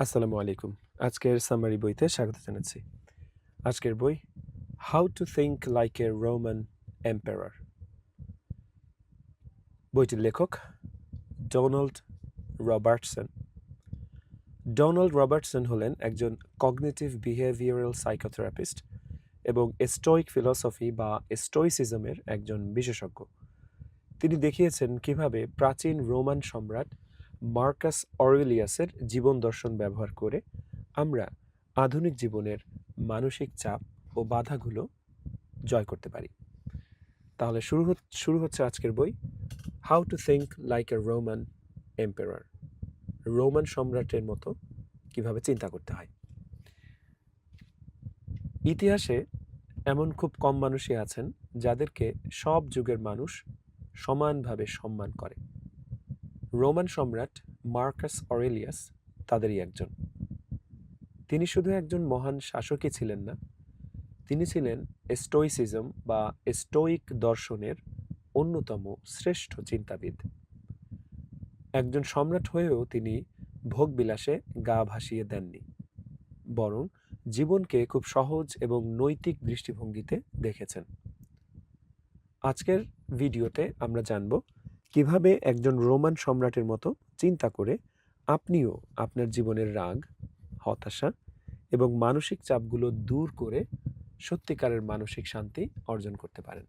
আসসালামু আলাইকুম। আজকের সামারি বইতে স্বাগত জানাচ্ছি। আজকের বই how to think like a Roman emperor. বইটির লেখক ডোনাল্ড রবার্টসন। ডোনাল্ড রবার্টসন হলেন একজন কগনিটিভ বিহেভিয়ারাল সাইকোথেরাপিস্ট এবং স্টোইক ফিলসফি বা স্টোইসিজমের একজন বিশেষজ্ঞ। তিনি দেখিয়েছেন কিভাবে প্রাচীন রোমান সম্রাট মার্কাস অরেলিয়াসের জীবন দর্শন ব্যবহার করে আমরা আধুনিক জীবনের মানসিক চাপ ও বাধাগুলো জয় করতে পারি। তাহলে শুরু হচ্ছে আজকের বই how to think like a Roman emperor. Roman সম্রাটের মতো কিভাবে চিন্তা করতে হয়। ইতিহাসে এমন খুব কম মানুষই আছেন যাদেরকে সব যুগের মানুষ সমানভাবে সম্মান করে। রোমান সম্রাট মার্কাস অরেলিয়াস তাদেরই একজন। তিনি শুধু একজন মহান শাসকই ছিলেন না, তিনি ছিলেন স্টোইসিজম বা স্টোইক দর্শনের অন্যতম শ্রেষ্ঠ চিন্তাবিদ। একজন সম্রাট হয়েও তিনি ভোগবিলাসে গা ভাসিয়ে দেননি, বরং জীবনকে খুব সহজ এবং নৈতিক দৃষ্টিভঙ্গিতে দেখেছেন। আজকের ভিডিওতে আমরা জানব কিভাবে একজন রোমান সম্রাটের মতো চিন্তা করে আপনিও আপনার জীবনের রাগ, হতাশা এবং মানসিক চাপগুলো দূর করে সত্যিকারের মানসিক শান্তি অর্জন করতে পারেন।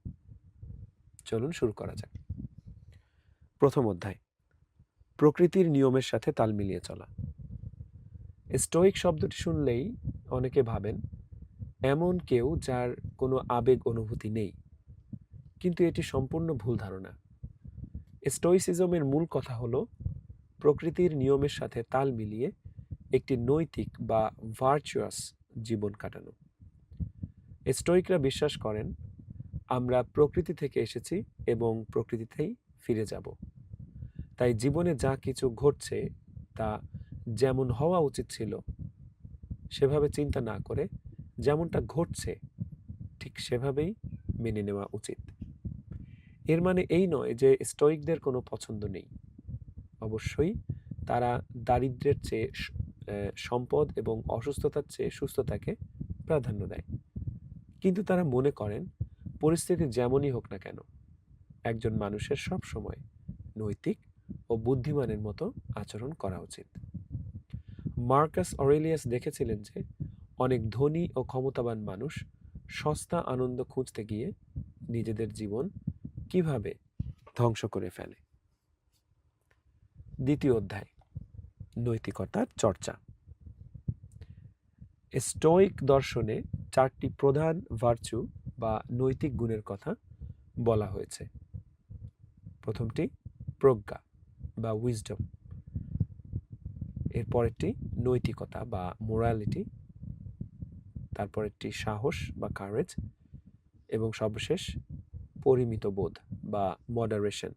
চলুন শুরু করা যাক। প্রথম অধ্যায়, প্রকৃতির নিয়মের সাথে তাল মিলিয়ে চলা। স্টোইক শব্দটি শুনলেই অনেকে ভাবেন এমন কেউ যার কোনো আবেগ অনুভূতি নেই, কিন্তু এটি সম্পূর্ণ ভুল ধারণা। স্টোইসিজমের মূল কথা হলো প্রকৃতির নিয়মের সাথে তাল মিলিয়ে একটি নৈতিক বা ভার্চুয়াস জীবন কাটানো। স্টোইকরা বিশ্বাস করেন আমরা প্রকৃতি থেকে এসেছি এবং প্রকৃতিতেই ফিরে যাব। তাই জীবনে যা কিছু ঘটছে তা যেমন হওয়া উচিত ছিল সেভাবে চিন্তা না করে যেমনটা ঘটছে ঠিক সেভাবেই মেনে নেওয়া উচিত। এর মানে এই নয় যে স্টোইকদের কোনো পছন্দ নেই। অবশ্যই তারা দারিদ্র্যের চেয়ে সম্পদ এবং অসুস্থতার চেয়ে সুস্থতাকে প্রাধান্য দেয়, কিন্তু তারা মনে করেন পরিস্থিতি যেমনই হোক না কেন একজন মানুষের সব সময় নৈতিক ও বুদ্ধিমানের মতো আচরণ করা উচিত। মার্কাস অরেলিয়াস দেখেছিলেন যে অনেক ধনী ও ক্ষমতাবান মানুষ সস্তা আনন্দ খুঁজতে গিয়ে নিজেদের জীবন কিভাবে ধ্বংস করে ফেলে। দ্বিতীয় অধ্যায়, নৈতিকতার চর্চা। স্টোইক দর্শনে চারটি প্রধান ভার্চু বা নৈতিক গুণের কথা বলা হয়েছে। প্রথমটি প্রজ্ঞা বা উইজডম, এর পরেরটি নৈতিকতা বা মোরালিটি, তারপরেরটি সাহস বা কারেজ এবং সর্বশেষ পরিমিত বোধ বা মডারেশন।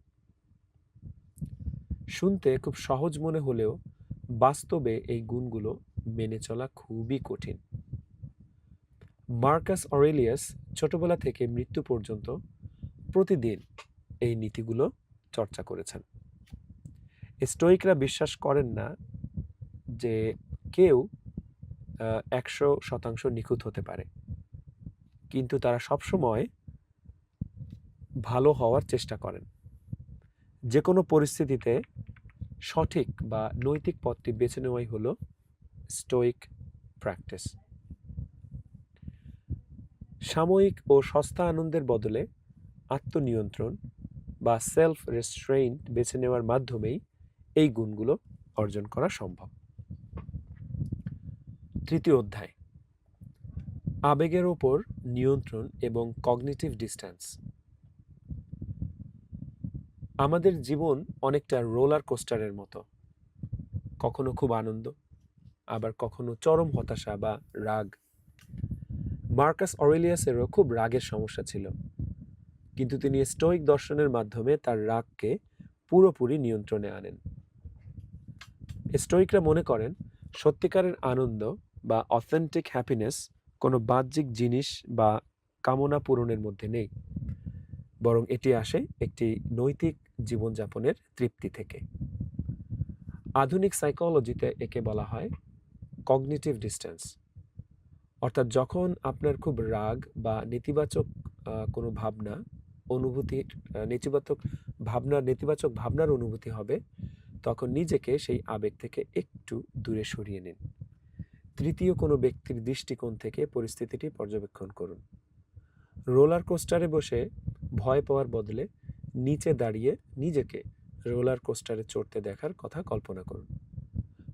শুনতে খুব সহজ মনে হলেও বাস্তবে এই গুণগুলো মেনে চলা খুবই কঠিন। মার্কাস অরেলিয়াস ছোটবেলা থেকে মৃত্যু পর্যন্ত প্রতিদিন এই নীতিগুলো চর্চা করেছেন। স্টোইকরা বিশ্বাস করেন না যে কেউ 100% নিখুঁত হতে পারে, কিন্তু তারা সবসময় ভালো হওয়ার চেষ্টা করেন। যে কোনো পরিস্থিতিতে সঠিক বা নৈতিক পথটি বেছে নেওয়াই হলো স্টোইক প্র্যাকটিস। সাময়িক ও সস্তা আনন্দের বদলে আত্মনিয়ন্ত্রণ বা সেলফ রেস্ট্রেইন্ট বেছে নেওয়ার মাধ্যমেই এই গুণগুলো অর্জন করা সম্ভব। তৃতীয় অধ্যায়, আবেগের ওপর নিয়ন্ত্রণ এবং কগনিটিভ ডিস্ট্যান্স। আমাদের জীবন অনেকটা রোলার কোস্টারের মতো, কখনো খুব আনন্দ, আবার কখনো চরম হতাশা বা রাগ। মার্কাস অরেলিয়াসেরও খুব রাগের সমস্যা ছিল, কিন্তু তিনি স্টোইক দর্শনের মাধ্যমে তার রাগকে পুরোপুরি নিয়ন্ত্রণে আনেন। স্টোইকরা মনে করেন সত্যিকারের আনন্দ বা অথেন্টিক হ্যাপিনেস কোনো বাহ্যিক জিনিস বা কামনা পূরণের মধ্যে নেই, বরং এটি আসে একটি নৈতিক জীবনযাপনের তৃপ্তি থেকে। আধুনিক সাইকোলজিতে একে বলা হয় কগনিটিভ ডিসট্যান্স, অর্থাৎ যখন আপনার খুব রাগ বা নেতিবাচক কোনো ভাবনা অনুভূতির নেতিবাচক ভাবনার অনুভূতি হবে, তখন নিজেকে সেই আবেগ থেকে একটু দূরে সরিয়ে নিন। তৃতীয় কোনো ব্যক্তির দৃষ্টিকোণ থেকে পরিস্থিতিটি পর্যবেক্ষণ করুন। রোলার কোস্টারে বসে ভয় পাওয়ার বদলে নিচে দাঁড়িয়ে নিজেকে রোলার কোস্টারে চড়তে দেখার কথা কল্পনা করুন।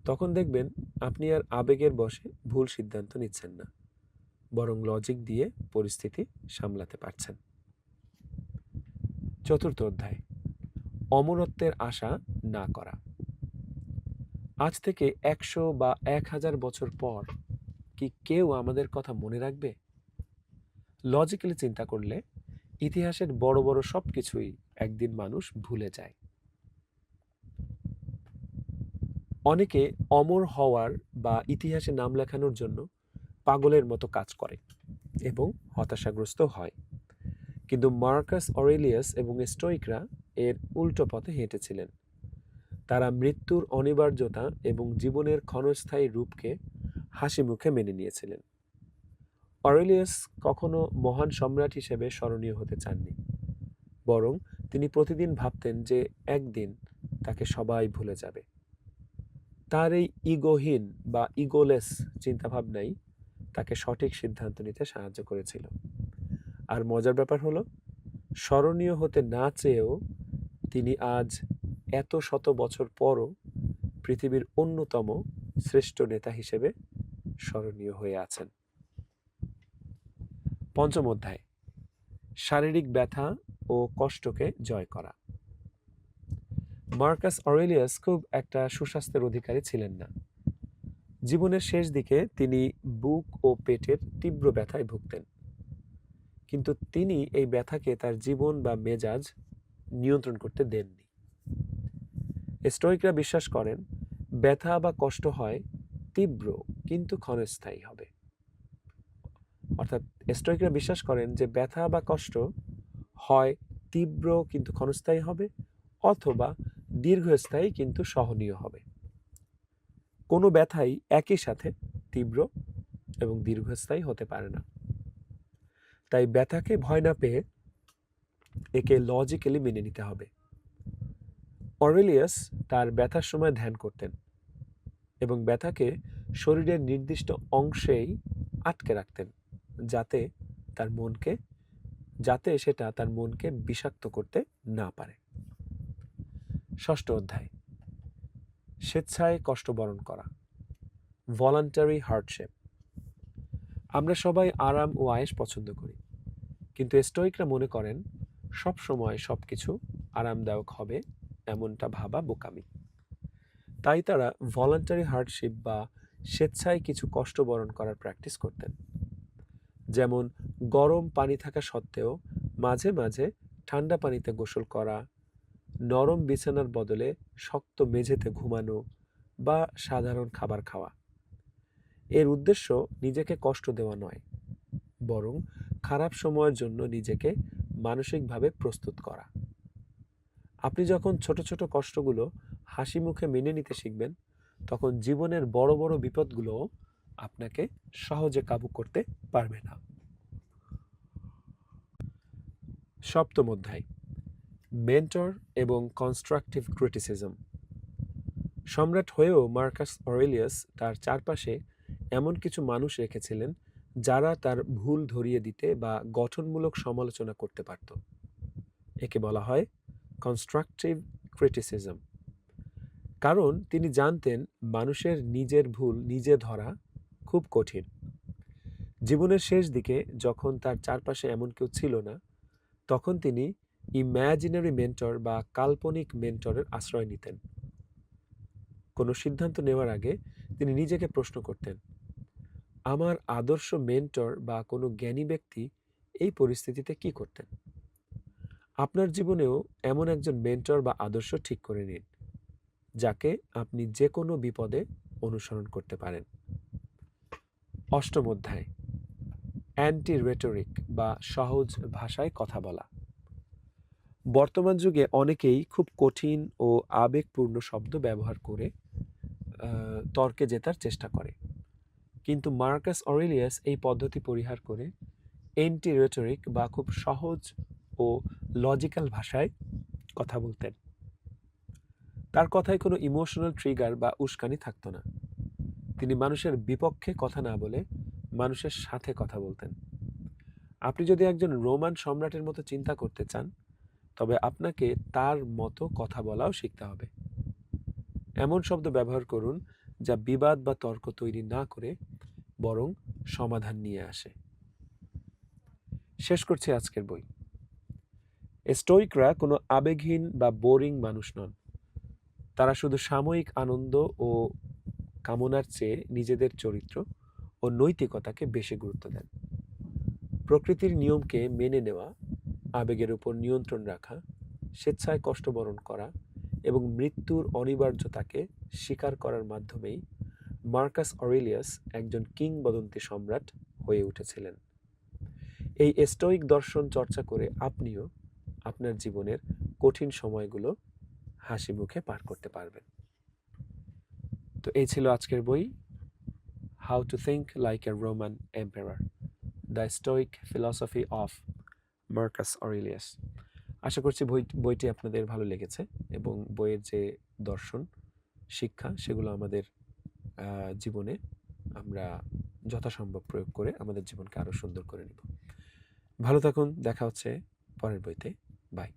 তখন দেখবেন আপনি আর আবেগের বশে ভুল সিদ্ধান্ত নিচ্ছেন না, বরং লজিক দিয়ে পরিস্থিতি সামলাতে পারছেন। চতুর্থ অধ্যায়, অমরত্বের আশা না করা। আজ থেকে 100 বা 1000 বছর পর কি কেউ আমাদের কথা মনে রাখবে? লজিক্যালি চিন্তা করলে ইতিহাসের বড় বড় সব কিছুই একদিন মানুষ ভুলে যায়। অনেকে অমর হওয়ার বা ইতিহাসে নাম লেখানোর জন্য পাগলের মতো কাজ করে এবং হতাশাগ্রস্ত হয়, কিন্তু মার্কাস অরেলিয়াস এবং স্টোইকরা এর উল্টো পথে হেঁটেছিলেন। তারা মৃত্যুর অনিবার্যতা এবং জীবনের ক্ষণস্থায়ী রূপকে হাসি মুখে মেনে নিয়েছিলেন। অরেলিয়াস কখনো মহান সম্রাট হিসেবে স্মরণীয় হতে চাননি, বরং তিনি প্রতিদিন ভাবতেন যে একদিন তাকে সবাই ভুলে যাবে। তার এই ইগোহীন বা ইগোলেস চিন্তাভাবনাই তাকে সঠিক সিদ্ধান্ত নিতে সাহায্য করেছিল। আর মজার ব্যাপার হলো, স্মরণীয় হতে না চেয়েও তিনি আজ এত শত বছর পরও পৃথিবীর অন্যতম শ্রেষ্ঠ নেতা হিসেবে স্মরণীয় হয়ে আছেন। পঞ্চম অধ্যায়, শারীরিক ব্যথা ও কষ্টকে জয় করা। মার্কাস অরেলিয়াস খুব একটা সুস্বাস্থ্যের অধিকারী ছিলেন না। জীবনের শেষ দিকে তিনি বুক ও পেটের তীব্র ব্যথায় ভুগতেন, কিন্তু তিনি এই ব্যথাকে তার জীবন বা মেজাজ নিয়ন্ত্রণ করতে দেননি। স্টোইকরা বিশ্বাস করেন ব্যথা বা কষ্ট হয় তীব্র কিন্তু ক্ষণস্থায়ী হবে। অর্থাৎ স্টোইকরা বিশ্বাস করেন যে ব্যথা বা কষ্ট হয় তীব্র কিন্তু ক্ষণস্থায়ী হবে, অথবা দীর্ঘস্থায়ী কিন্তু সহনীয় হবে। কোনো ব্যথাই একই সাথে তীব্র এবং দীর্ঘস্থায়ী হতে পারে না। তাই ব্যথাকে ভয় না পেয়ে একে লজিক্যালি মেনে নিতে হবে। অরেলিয়াস তার ব্যথার সময় ধ্যান করতেন এবং ব্যথাকে শরীরের নির্দিষ্ট অংশেই আটকে রাখতেন, যাতে সেটা তার মনকে বিষাক্ত করতে না পারে। ষষ্ঠ অধ্যায়, স্বেচ্ছায় কষ্ট বরণ করা, ভলান্টারি হার্ডশিপ। আমরা সবাই আরাম ও আয়েশ পছন্দ করি, কিন্তু স্টোইকরা মনে করেন সব সময় সবকিছু আরামদায়ক হবে এমনটা ভাবা বোকামি। তাই তারা ভলান্টারি হার্ডশিপ বা স্বেচ্ছায় কিছু কষ্ট বরণ করার প্র্যাকটিস করতেন। যেমন গরম পানি থাকা সত্ত্বেও মাঝে মাঝে ঠান্ডা পানিতে গোসল করা, নরম বিছানার বদলে শক্ত মেঝেতে ঘুমানো বা সাধারণ খাবার খাওয়া। এর উদ্দেশ্য নিজেকে কষ্ট দেওয়া নয়, বরং খারাপ সময়ের জন্য নিজেকে মানসিকভাবে প্রস্তুত করা। আপনি যখন ছোট ছোট কষ্টগুলো হাসি মুখে মেনে নিতে শিখবেন, তখন জীবনের বড় বড় বিপদগুলোও আপনাকে সহজে কাবু করতে পারবে না। সপ্তম অধ্যায়, মেন্টর এবং কনস্ট্রাকটিভ ক্রিটিসিজম। সম্রাট হয়েও মার্কাস অরেলিয়াস তার চারপাশে এমন কিছু মানুষ রেখেছিলেন যারা তার ভুল ধরিয়ে দিতে বা গঠনমূলক সমালোচনা করতে পারত। একে বলা হয় কনস্ট্রাকটিভ ক্রিটিসিজম। কারণ তিনি জানতেন মানুষের নিজের ভুল নিজে ধরা খুব কঠিন। জীবনের শেষ দিকে যখন তার চারপাশে এমন কেউ ছিল না, তখন তিনি ইম্যাজিনারি মেন্টর বা কাল্পনিক মেন্টরের আশ্রয় নিতেন। কোনো সিদ্ধান্ত নেওয়ার আগে তিনি নিজেকে প্রশ্ন করতেন, আমার আদর্শ মেন্টর বা কোনো জ্ঞানী ব্যক্তি এই পরিস্থিতিতে কি করতেন? আপনার জীবনেও এমন একজন মেন্টর বা আদর্শ ঠিক করে নিন, যাকে আপনি যে কোনো বিপদে অনুসরণ করতে পারেন। অষ্টম অধ্যায়, অ্যান্টি রেটরিক বা সহজ ভাষায় কথা বলা। বর্তমান যুগে অনেকেই খুব কঠিন ও আবেগপূর্ণ শব্দ ব্যবহার করে তর্কে জেতার চেষ্টা করে। কিন্তু মার্কাস অরেলিয়াস এই পদ্ধতি পরিহার করে এন্টি রেটরিক বা খুব সহজ ও লজিক্যাল ভাষায় কথা বলতেন। তার কথায় কোনো ইমোশনাল ট্রিগার বা উস্কানি থাকতো না। তিনি মানুষের বিপক্ষে কথা না বলে মানুষের সাথে কথা বলতেন। আপনি যদি একজন রোমান সম্রাটের মতো চিন্তা করতে চান, তবে আপনাকে তার মতো কথা বলাও শিখতে হবে। এমন শব্দ ব্যবহার করুন যা বিবাদ বা তর্ক তৈরি না করে বরং সমাধান নিয়ে আসে। শেষ করছি আজকের বই। স্টোইকরা কোনো আবেগহীন বা বোরিং মানুষ নন। তারা শুধু সাময়িক আনন্দ ও কামনার চেয়ে নিজেদের চরিত্র ও নৈতিকতাকে বেশি গুরুত্ব দেন। প্রকৃতির নিয়মকে মেনে নেওয়া, আবেগের উপর নিয়ন্ত্রণ রাখা, স্বেচ্ছায় কষ্ট বরণ করা এবং মৃত্যুর অনিবার্যতাকে স্বীকার করার মাধ্যমেই মার্কাস অরেলিয়াস একজন কিংবদন্তি সম্রাট হয়ে উঠেছিলেন। এই স্টোইক দর্শন চর্চা করে আপনিও আপনার জীবনের কঠিন সময়গুলো হাসি মুখে পার করতে পারবেন। তো এই ছিল আজকের বই, how to think like a Roman emperor, the stoic philosophy of Marcus Aurelius. আশা করছি বইটি আপনাদের ভালো লেগেছে এবং বইয়ের যে দর্শন, শিক্ষা, সেগুলো আমাদের জীবনে আমরা যথাসম্ভব প্রয়োগ করে আমাদের জীবনকে আরও সুন্দর করে নিব। ভালো থাকুন, দেখা হচ্ছে পরের বইতে। বাই।